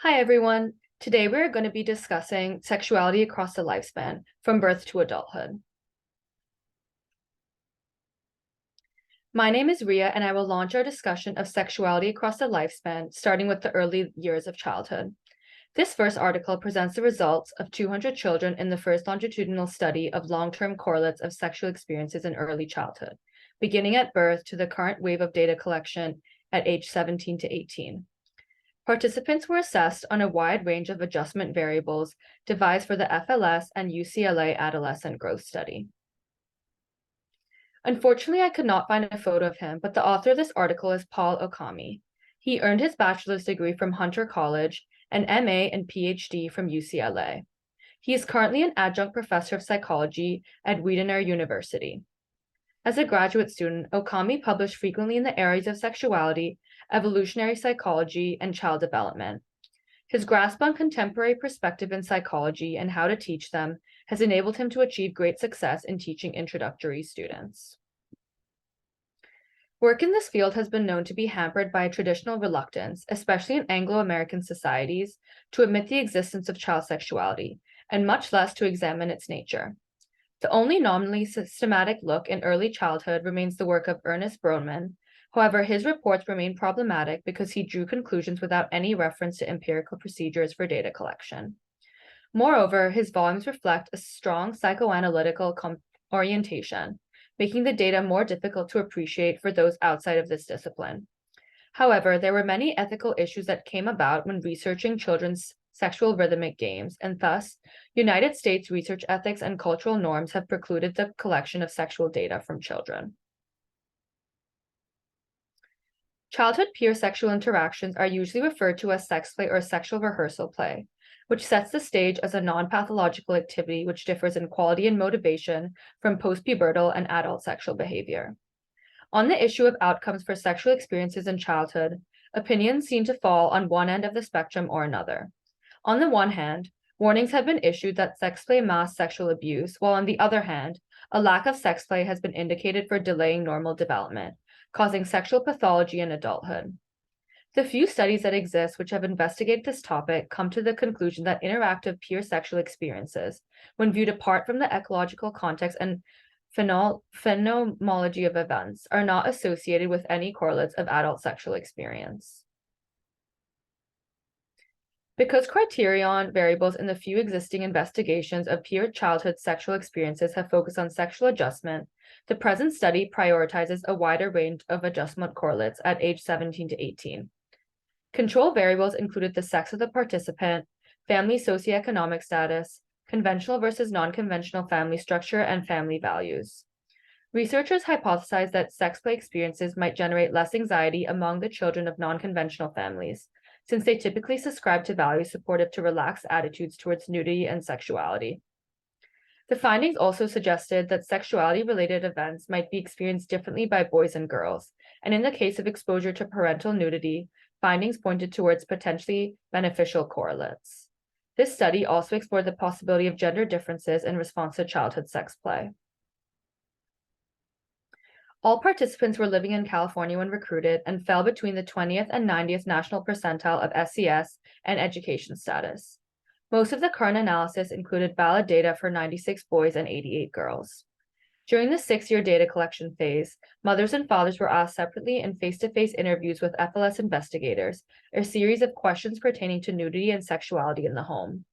Hi, everyone. Today we're going to be discussing sexuality across the lifespan, from birth to adulthood. My name is Ria, and I will launch our discussion of sexuality across the lifespan, starting with the early years of childhood. This first article presents the results of 200 children in the first longitudinal study of long-term correlates of sexual experiences in early childhood, beginning at birth to the current wave of data collection at age 17 to 18. Participants were assessed on a wide range of adjustment variables devised for the FLS and UCLA Adolescent Growth Study. Unfortunately, I could not find a photo of him, but the author of this article is Paul Okami. He earned his bachelor's degree from Hunter College and MA and PhD from UCLA. He is currently an adjunct professor of psychology at Widener University. As a graduate student, Okami published frequently in the areas of sexuality, evolutionary psychology, and child development. His grasp on contemporary perspective in psychology and how to teach them has enabled him to achieve great success in teaching introductory students. Work in this field has been known to be hampered by a traditional reluctance, especially in Anglo-American societies, to admit the existence of child sexuality, and much less to examine its nature. The only nominally systematic look in early childhood remains the work of Ernest Bronman. However, his reports remain problematic because he drew conclusions without any reference to empirical procedures for data collection. Moreover, his volumes reflect a strong psychoanalytical orientation, making the data more difficult to appreciate for those outside of this discipline. However, there were many ethical issues that came about when researching children's sexual rhythmic games, and thus, United States research ethics and cultural norms have precluded the collection of sexual data from children. Childhood peer sexual interactions are usually referred to as sex play or sexual rehearsal play, which sets the stage as a non-pathological activity which differs in quality and motivation from postpubertal and adult sexual behavior. On the issue of outcomes for sexual experiences in childhood, opinions seem to fall on one end of the spectrum or another. On the one hand, warnings have been issued that sex play masks sexual abuse, while on the other hand, a lack of sex play has been indicated for delaying normal development, causing sexual pathology in adulthood. The few studies that exist which have investigated this topic come to the conclusion that interactive peer sexual experiences, when viewed apart from the ecological context and phenomenology of events, are not associated with any correlates of adult sexual experience. Because criterion variables in the few existing investigations of peer childhood sexual experiences have focused on sexual adjustment, the present study prioritizes a wider range of adjustment correlates at age 17 to 18. Control variables included the sex of the participant, family socioeconomic status, conventional versus non-conventional family structure, and family values. Researchers hypothesized that sex play experiences might generate less anxiety among the children of non-conventional families, since they typically subscribe to values supportive to relaxed attitudes towards nudity and sexuality. The findings also suggested that sexuality-related events might be experienced differently by boys and girls, and in the case of exposure to parental nudity, findings pointed towards potentially beneficial correlates. This study also explored the possibility of gender differences in response to childhood sex play. All participants were living in California when recruited and fell between the 20th and 90th national percentile of SES and education status. Most of the current analysis included valid data for 96 boys and 88 girls. During the 6-year data collection phase, mothers and fathers were asked separately in face-to-face interviews with FLS investigators, a series of questions pertaining to nudity and sexuality in the home.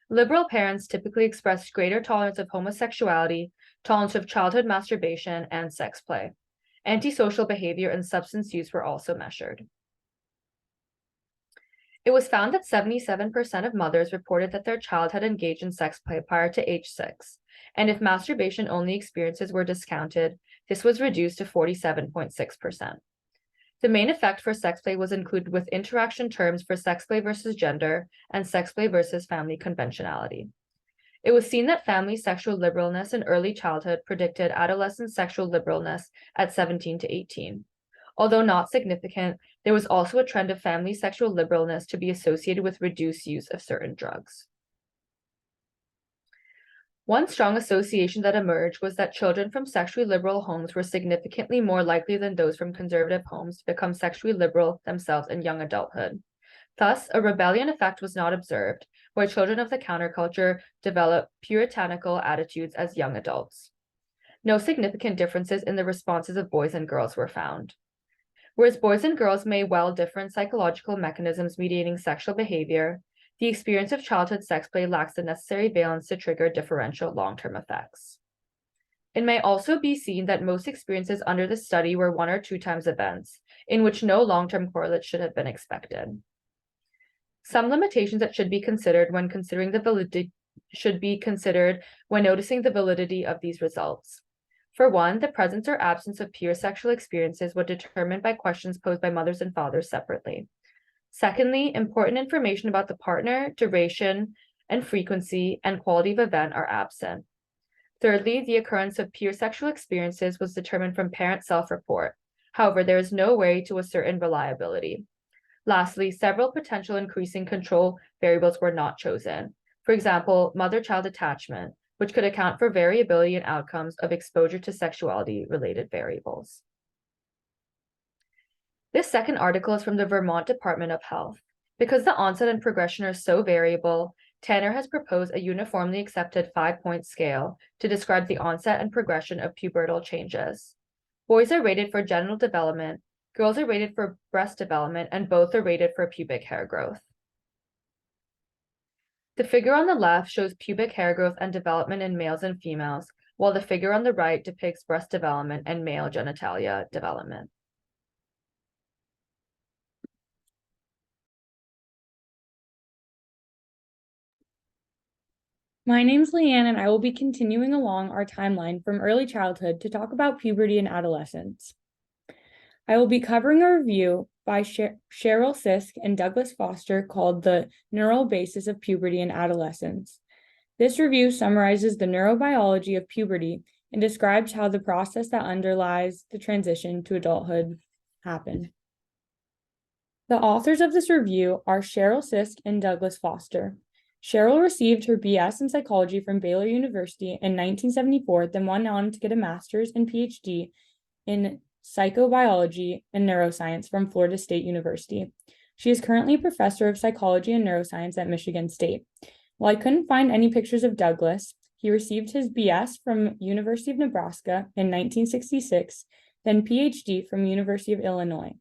Liberal parents typically expressed greater tolerance of homosexuality, tolerance of childhood masturbation, and sex play. Antisocial behavior and substance use were also measured. It was found that 77% of mothers reported that their child had engaged in sex play prior to age 6, and if masturbation-only experiences were discounted, this was reduced to 47.6%. The main effect for sex play was included with interaction terms for sex play versus gender and sex play versus family conventionality. It was seen that family sexual liberalness in early childhood predicted adolescent sexual liberalness at 17 to 18. Although not significant, there was also a trend of family sexual liberalness to be associated with reduced use of certain drugs. One strong association that emerged was that children from sexually liberal homes were significantly more likely than those from conservative homes to become sexually liberal themselves in young adulthood. Thus, a rebellion effect was not observed, where children of the counterculture develop puritanical attitudes as young adults. No significant differences in the responses of boys and girls were found. Whereas boys and girls may well differ in psychological mechanisms mediating sexual behavior, the experience of childhood sex play lacks the necessary valence to trigger differential long-term effects. It may also be seen that most experiences under the study were 1 or 2 times events, in which no long-term correlates should have been expected. Some limitations that should be considered when considering the validity should be considered when noticing the validity of these results. For one, the presence or absence of pure sexual experiences was determined by questions posed by mothers and fathers separately. Secondly, important information about the partner, duration, and frequency and quality of event are absent. Thirdly, the occurrence of pure sexual experiences was determined from parent self-report. However, there is no way to ascertain reliability. Lastly, several potential increasing control variables were not chosen. For example, mother-child attachment, which could account for variability in outcomes of exposure to sexuality-related variables. This second article is from the Vermont Department of Health. Because the onset and progression are so variable, Tanner has proposed a uniformly accepted 5-point scale to describe the onset and progression of pubertal changes. Boys are rated for genital development, girls are rated for breast development, and both are rated for pubic hair growth. The figure on the left shows pubic hair growth and development in males and females, while the figure on the right depicts breast development and male genitalia development. My name's Leanne, and I will be continuing along our timeline from early childhood to talk about puberty and adolescence. I will be covering a review by Cheryl Sisk and Douglas Foster called The Neural Basis of Puberty and Adolescence. This review summarizes the neurobiology of puberty and describes how the process that underlies the transition to adulthood happened. The authors of this review are Cheryl Sisk and Douglas Foster. Cheryl received her BS in psychology from Baylor University in 1974, then went on to get a master's and PhD in psychobiology and neuroscience from Florida State University. She is currently a professor of psychology and neuroscience at Michigan State. While I couldn't find any pictures of Douglas, he received his BS from University of Nebraska in 1966, then PhD from University of Illinois.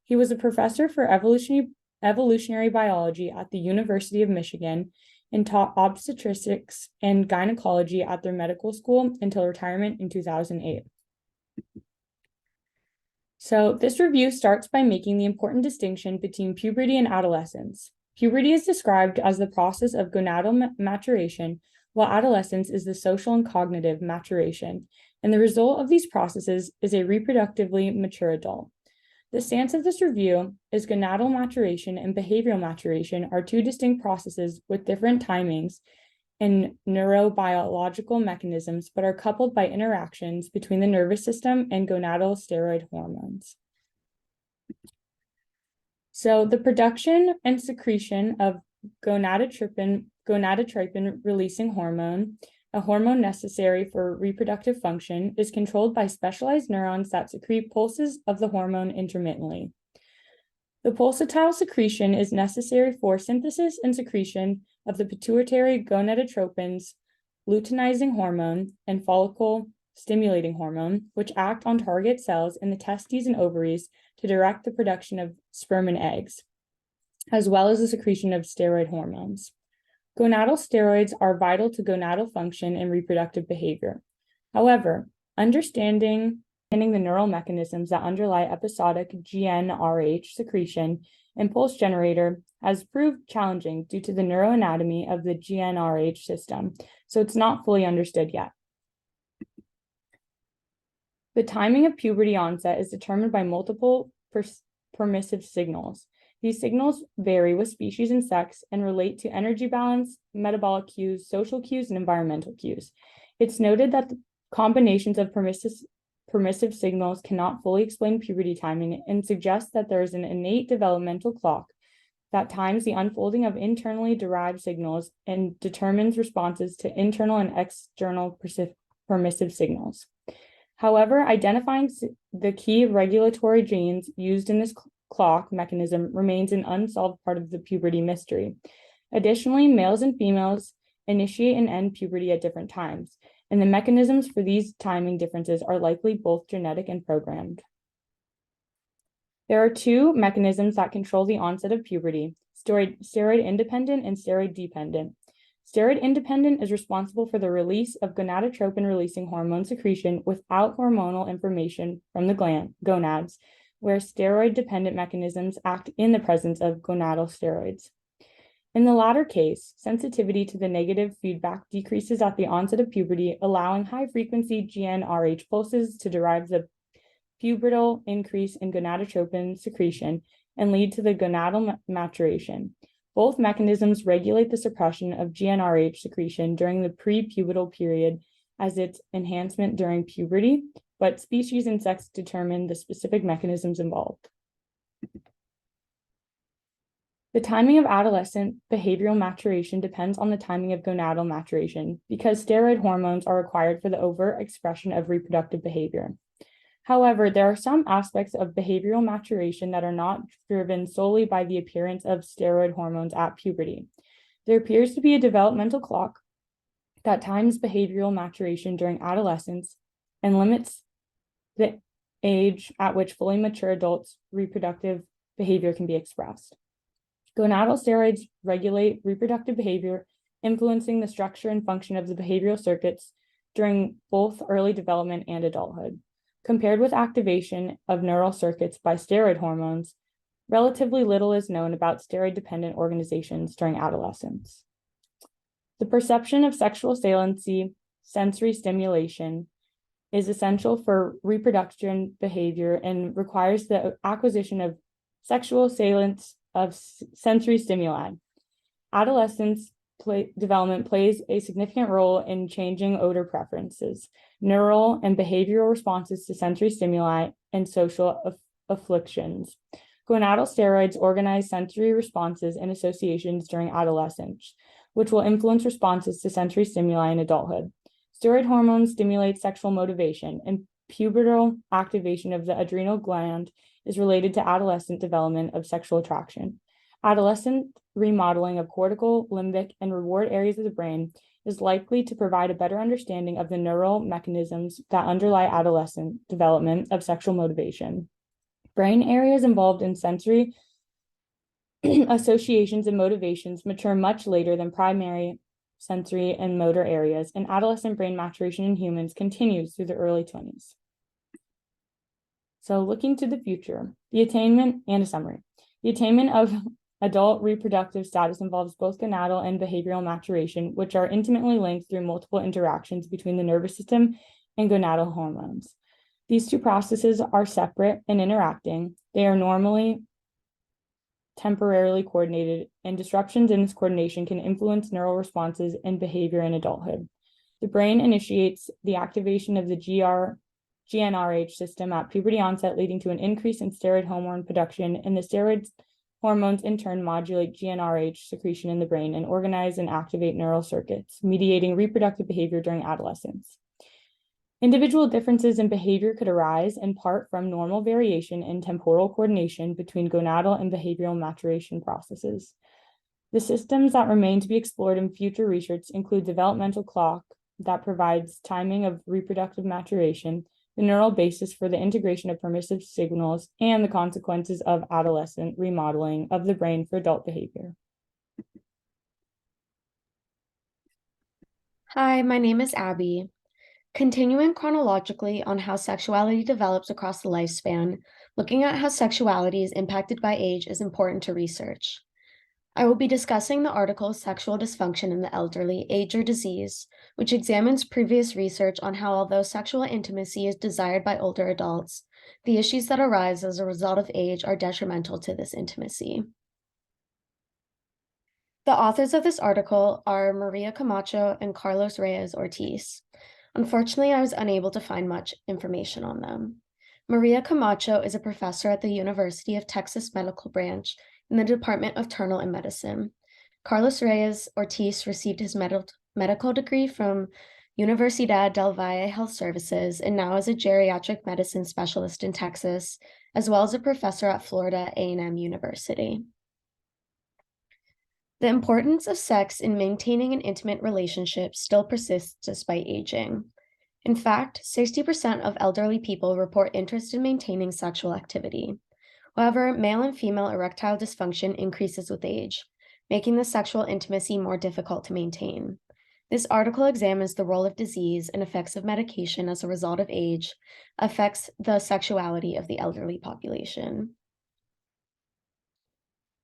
He was a professor for evolutionary biology at the University of Michigan and taught obstetrics and gynecology at their medical school until retirement in 2008. So this review starts by making the important distinction between puberty and adolescence. Puberty is described as the process of gonadal maturation, while adolescence is the social and cognitive maturation, and the result of these processes is a reproductively mature adult. The stance of this review is gonadal maturation and behavioral maturation are two distinct processes with different timings and neurobiological mechanisms, but are coupled by interactions between the nervous system and gonadal steroid hormones. So the production and secretion of gonadotropin releasing hormone, a hormone necessary for reproductive function, is controlled by specialized neurons that secrete pulses of the hormone intermittently. The pulsatile secretion is necessary for synthesis and secretion of the pituitary gonadotropins, luteinizing hormone, and follicle stimulating hormone, which act on target cells in the testes and ovaries to direct the production of sperm and eggs, as well as the secretion of steroid hormones. Gonadal steroids are vital to gonadal function and reproductive behavior. However, understanding the neural mechanisms that underlie episodic GnRH secretion and pulse generator has proved challenging due to the neuroanatomy of the GnRH system, so it's not fully understood yet. The timing of puberty onset is determined by multiple permissive signals. These signals vary with species and sex and relate to energy balance, metabolic cues, social cues, and environmental cues. It's noted that the combinations of permissive signals cannot fully explain puberty timing and suggest that there is an innate developmental clock that times the unfolding of internally derived signals and determines responses to internal and external permissive signals. However, identifying the key regulatory genes used in this clock mechanism remains an unsolved part of the puberty mystery. Additionally, males and females initiate and end puberty at different times, and the mechanisms for these timing differences are likely both genetic and programmed. There are two mechanisms that control the onset of puberty: steroid independent and steroid dependent. Steroid independent is responsible for the release of gonadotropin releasing hormone secretion without hormonal information from the gonads, where steroid dependent mechanisms act in the presence of gonadal steroids. In the latter case, sensitivity to the negative feedback decreases at the onset of puberty, allowing high-frequency GnRH pulses to derive the pubertal increase in gonadotropin secretion and lead to the gonadal maturation. Both mechanisms regulate the suppression of GnRH secretion during the prepubertal period as its enhancement during puberty, but species and sex determine the specific mechanisms involved. The timing of adolescent behavioral maturation depends on the timing of gonadal maturation because steroid hormones are required for the overt expression of reproductive behavior. However, there are some aspects of behavioral maturation that are not driven solely by the appearance of steroid hormones at puberty. There appears to be a developmental clock that times behavioral maturation during adolescence and limits the age at which fully mature adults' reproductive behavior can be expressed. Gonadal steroids regulate reproductive behavior, influencing the structure and function of the behavioral circuits during both early development and adulthood. Compared with activation of neural circuits by steroid hormones, relatively little is known about steroid-dependent organizations during adolescence. The perception of sexual saliency, sensory stimulation, is essential for reproduction behavior and requires the acquisition of sexual salience of sensory stimuli. Adolescence development plays a significant role in changing odor preferences, neural and behavioral responses to sensory stimuli, and social afflictions. Gonadal steroids organize sensory responses and associations during adolescence, which will influence responses to sensory stimuli in adulthood. Steroid hormones stimulate sexual motivation, and pubertal activation of the adrenal gland is related to adolescent development of sexual attraction. Adolescent remodeling of cortical, limbic, and reward areas of the brain is likely to provide a better understanding of the neural mechanisms that underlie adolescent development of sexual motivation. Brain areas involved in sensory associations and motivations mature much later than primary sensory and motor areas, and adolescent brain maturation in humans continues through the early 20s. So looking to the future, the attainment and a summary. The attainment of adult reproductive status involves both gonadal and behavioral maturation, which are intimately linked through multiple interactions between the nervous system and gonadal hormones. These two processes are separate and interacting. They are normally temporarily coordinated, and disruptions in this coordination can influence neural responses and behavior in adulthood. The brain initiates the activation of the GnRH system at puberty onset, leading to an increase in steroid hormone production, and the steroid hormones in turn modulate GnRH secretion in the brain and organize and activate neural circuits, mediating reproductive behavior during adolescence. Individual differences in behavior could arise in part from normal variation in temporal coordination between gonadal and behavioral maturation processes. The systems that remain to be explored in future research include developmental clock that provides timing of reproductive maturation, the neural basis for the integration of permissive signals, and the consequences of adolescent remodeling of the brain for adult behavior. Hi, my name is Abby. Continuing chronologically on how sexuality develops across the lifespan, looking at how sexuality is impacted by age is important to research. I will be discussing the article Sexual Dysfunction in the Elderly, Age or Disease, which examines previous research on how although sexual intimacy is desired by older adults, the issues that arise as a result of age are detrimental to this intimacy. The authors of this article are Maria Camacho and Carlos Reyes Ortiz. Unfortunately, I was unable to find much information on them. Maria Camacho is a professor at the University of Texas Medical Branch in the Department of Internal Medicine. Carlos Reyes Ortiz received his medical degree from Universidad del Valle Health Services and now is a geriatric medicine specialist in Texas as well as a professor at Florida A&M University. The importance of sex in maintaining an intimate relationship still persists despite aging. In fact, 60% of elderly people report interest in maintaining sexual activity. However, male and female erectile dysfunction increases with age, making the sexual intimacy more difficult to maintain. This article examines the role of disease and effects of medication as a result of age affects the sexuality of the elderly population.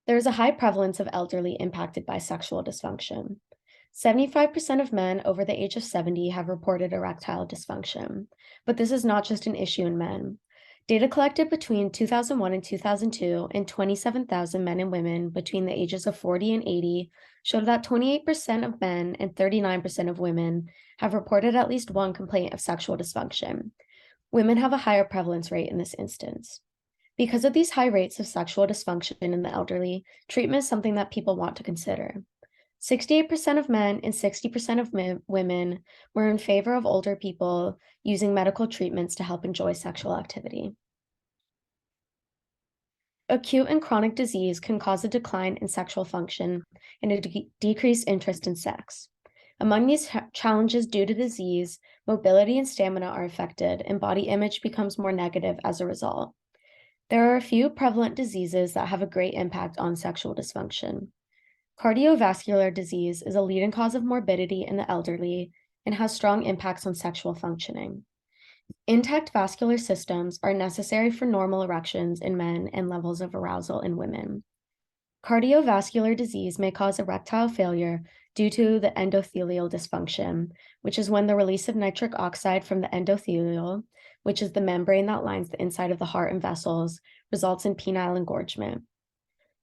There is a high prevalence of elderly impacted by sexual dysfunction. 75% of men over the age of 70 have reported erectile dysfunction, but this is not just an issue in men. Data collected between 2001 and 2002 and 27,000 men and women between the ages of 40 and 80 showed that 28% of men and 39% of women have reported at least one complaint of sexual dysfunction. Women have a higher prevalence rate in this instance. Because of these high rates of sexual dysfunction in the elderly, treatment is something that people want to consider. 68% of men and 60% of women were in favor of older people using medical treatments to help enjoy sexual activity. Acute and chronic disease can cause a decline in sexual function and a decreased interest in sex. Among these challenges due to disease, mobility and stamina are affected, and body image becomes more negative as a result. There are a few prevalent diseases that have a great impact on sexual dysfunction. Cardiovascular disease is a leading cause of morbidity in the elderly and has strong impacts on sexual functioning. Intact vascular systems are necessary for normal erections in men and levels of arousal in women. Cardiovascular disease may cause erectile failure due to the endothelial dysfunction, which is when the release of nitric oxide from the endothelial, which is the membrane that lines the inside of the heart and vessels, results in penile engorgement.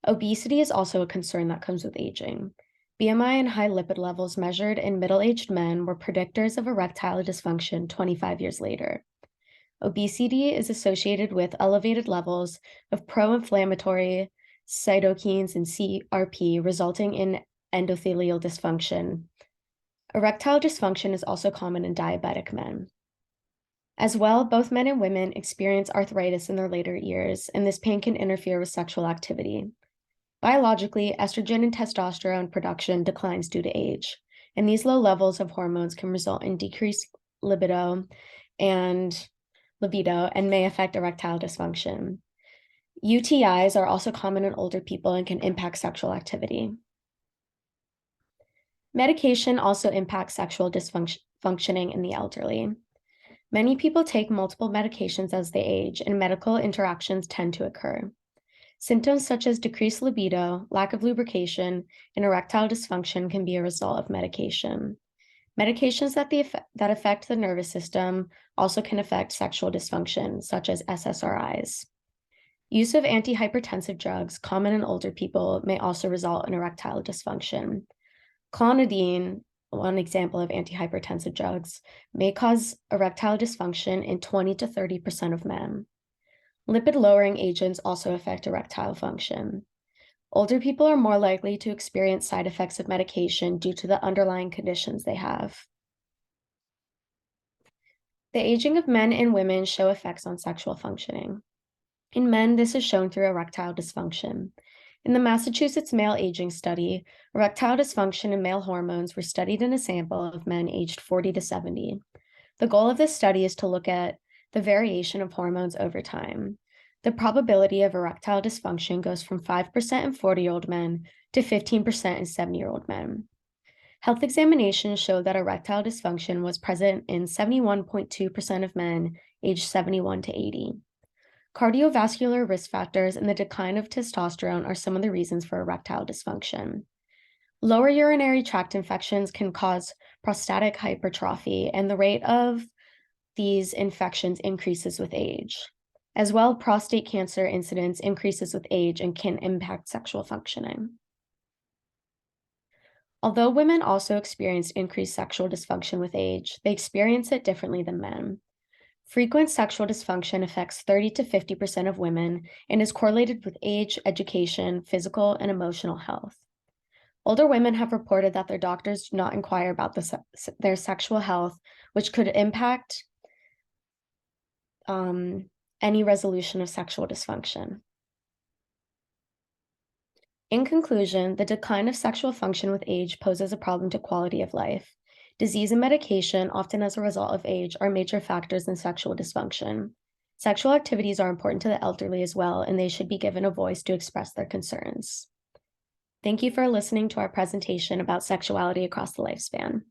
Obesity is also a concern that comes with aging. BMI and high lipid levels measured in middle-aged men were predictors of erectile dysfunction 25 years later. Obesity is associated with elevated levels of pro-inflammatory cytokines and CRP, resulting in endothelial dysfunction. Erectile dysfunction is also common in diabetic men. As well, both men and women experience arthritis in their later years, and this pain can interfere with sexual activity. Biologically, estrogen and testosterone production declines due to age, and these low levels of hormones can result in decreased libido and may affect erectile dysfunction. UTIs are also common in older people and can impact sexual activity. Medication also impacts sexual dysfunctioning in the elderly. Many people take multiple medications as they age, and medical interactions tend to occur. Symptoms such as decreased libido, lack of lubrication, and erectile dysfunction can be a result of medication. Medications that affect the nervous system also can affect sexual dysfunction, such as SSRIs. Use of antihypertensive drugs, common in older people, may also result in erectile dysfunction. Clonidine, one example of antihypertensive drugs, may cause erectile dysfunction in 20 to 30% of men. Lipid-lowering agents also affect erectile function. Older people are more likely to experience side effects of medication due to the underlying conditions they have. The aging of men and women show effects on sexual functioning. In men, this is shown through erectile dysfunction. In the Massachusetts male aging study, erectile dysfunction and male hormones were studied in a sample of men aged 40 to 70. The goal of this study is to look at the variation of hormones over time. The probability of erectile dysfunction goes from 5% in 40-year-old men to 15% in 70-year-old men. Health examinations showed that erectile dysfunction was present in 71.2% of men aged 71 to 80. Cardiovascular risk factors and the decline of testosterone are some of the reasons for erectile dysfunction. Lower urinary tract infections can cause prostatic hypertrophy, and the rate of these infections increases with age. As well, prostate cancer incidence increases with age and can impact sexual functioning. Although women also experience increased sexual dysfunction with age, they experience it differently than men. Frequent sexual dysfunction affects 30 to 50% of women and is correlated with age, education, physical, and emotional health. Older women have reported that their doctors do not inquire about their sexual health, which could impact any resolution of sexual dysfunction. In conclusion, the decline of sexual function with age poses a problem to quality of life. Disease and medication, often as a result of age, are major factors in sexual dysfunction. Sexual activities are important to the elderly as well, and they should be given a voice to express their concerns. Thank you for listening to our presentation about sexuality across the lifespan.